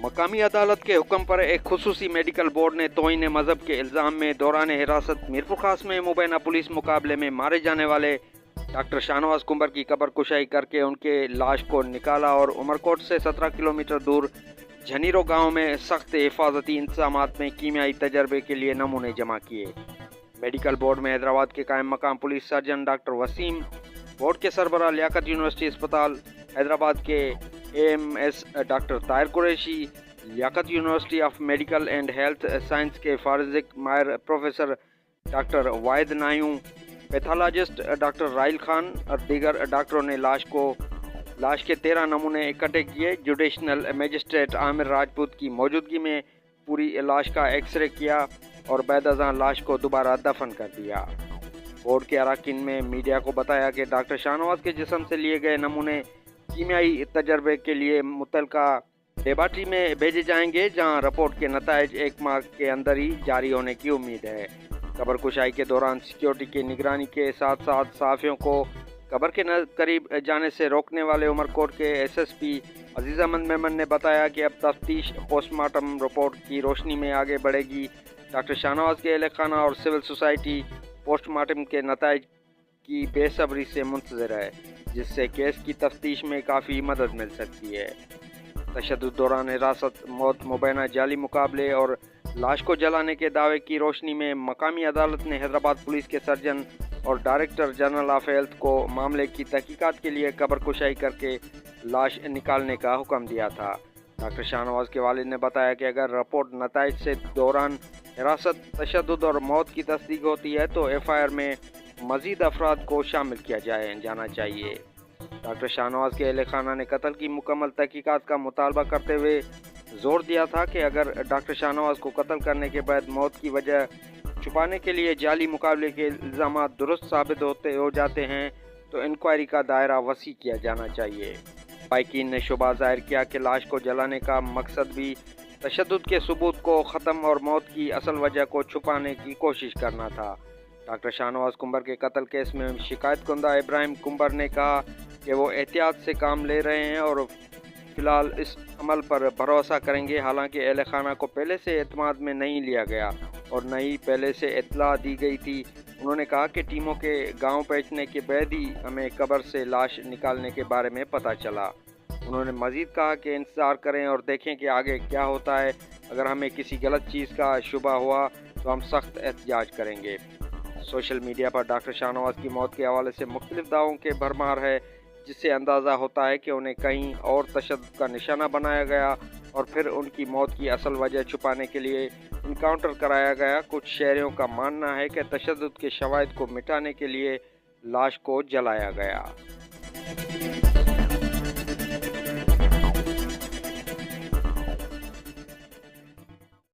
मकामी अदालत के हुक्म पर एक खुसूसी मेडिकल बोर्ड ने तौहीन मजहब के इल्ज़ाम में दौरान हिरासत मीरपुर खास में मुबैना पुलिस मुकाबले में मारे जाने वाले डॉक्टर शाहनवाज कुंबर की कब्र कुशाई करके उनके लाश को निकाला और उमरकोट से 17 किलोमीटर दूर झनीरो गांव में सख्त हिफाजती इंतजामात में कीमियाई तजर्बे के लिए नमूने जमा किए। मेडिकल बोर्ड में हैदराबाद के कायम मकाम police surgeon doctor Waseem, board के सरबराह लियाकत यूनिवर्सिटी अस्पताल हैदराबाद के AMS doctor Tahir Qureshi, Liaquat university of medical and health science के फॉरेंसिक माहिर professor doctor Wahid Nayun, pathologist doctor Raheel Khan और दीगर डॉक्टरों ने लाश के 13 नमूने इकट्ठे किए। जुडिशनल मजिस्ट्रेट आमिर राजपूत की मौजूदगी में पूरी लाश का एक्सरे किया और बैद-अज़ां लाश को दोबारा दफन कर दिया। बोर्ड के अरकान में मीडिया को बताया कि डॉक्टर शाहनवाज के जिस्म से लिए गए नमूने कीमियाई तजर्बे के लिए मुतलका लेबॉरेटरी में भेजे जाएंगे, जहां रिपोर्ट के नताइज 1 माह के अंदर ही जारी होने की उम्मीद है। कब्र कुशाई के दौरान सिक्योरिटी की निगरानी के साथ साथ सहाफ़ियों को कब्र के करीब जाने से रोकने वाले उमरकोट के SSP अजीज अहमद मेमन ने बताया कि अब तफ्तीश पोस्टमार्टम रिपोर्ट की रोशनी में आगे बढ़ेगी। डॉक्टर शाहनवाज के अहल खाना और सिविल सोसाइटी पोस्टमार्टम के नताइज की बेसब्री से मुंतज़िर है, जिससे केस की तफ्तीश में काफ़ी मदद मिल सकती है। तशद्दुद दौरान हिरासत, मौत, मुबैना जाली मुकाबले और लाश को जलाने के दावे की रोशनी में मकामी अदालत ने हैदराबाद पुलिस के सर्जन और डायरेक्टर जनरल ऑफ हेल्थ को मामले की तहकीकात के लिए कब्र कुशाई करके लाश निकालने का हुक्म दिया था। डॉक्टर शाहनवाज के वालिद ने बताया कि अगर रिपोर्ट नताइज से दौरान हिरासत, तशद्दुद और मौत की तस्दीक होती है तो FIR में मज़ीद अफराद को शामिल किया जाना चाहिए। डॉक्टर शाहनवाज के अहल खाना ने कत्ल की मुकम्मल तहकीकात का मुतालबा करते हुए जोर दिया था कि अगर डॉक्टर शाहनवाज को कत्ल करने के बाद मौत की वजह छुपाने के लिए जाली मुकाबले के इल्ज़ाम दुरुस्त साबित हो जाते हैं तो इंक्वायरी का दायरा वसी किया जाना चाहिए। बाइकीन ने शुबा जाहिर किया कि लाश को जलाने का मकसद भी तशद्दुद के सबूत को ख़त्म और मौत की असल वजह को छुपाने की कोशिश करना था। डॉक्टर शाहनवाज कुंबर के कत्ल केस में शिकायत कुंदा इब्राहिम कुंबर ने कहा कि वो एहतियात से काम ले रहे हैं और फ़िलहाल इस अमल पर भरोसा करेंगे। हालांकि अहल खाना को पहले से एतमाद में नहीं लिया गया और न ही पहले से इत्तला दी गई थी। उन्होंने कहा कि टीमों के गांव पहुंचने के बाद ही हमें कब्र से लाश निकालने के बारे में पता चला। उन्होंने मज़ीद कहा कि इंतज़ार करें और देखें कि आगे क्या होता है। अगर हमें किसी गलत चीज़ का शुबा हुआ तो हम सख्त एहतजाज करेंगे। सोशल मीडिया पर डॉक्टर शाहनवाज की मौत के हवाले से मुख्तलिफ दावों के भरमार है, जिससे अंदाज़ा होता है कि उन्हें कहीं और तशद्दुद का निशाना बनाया गया और फिर उनकी मौत की असल वजह छुपाने के लिए इनकाउंटर कराया गया। कुछ शहरियों का मानना है कि तशद्दुद के शवाहिद को मिटाने के लिए लाश को जलाया गया।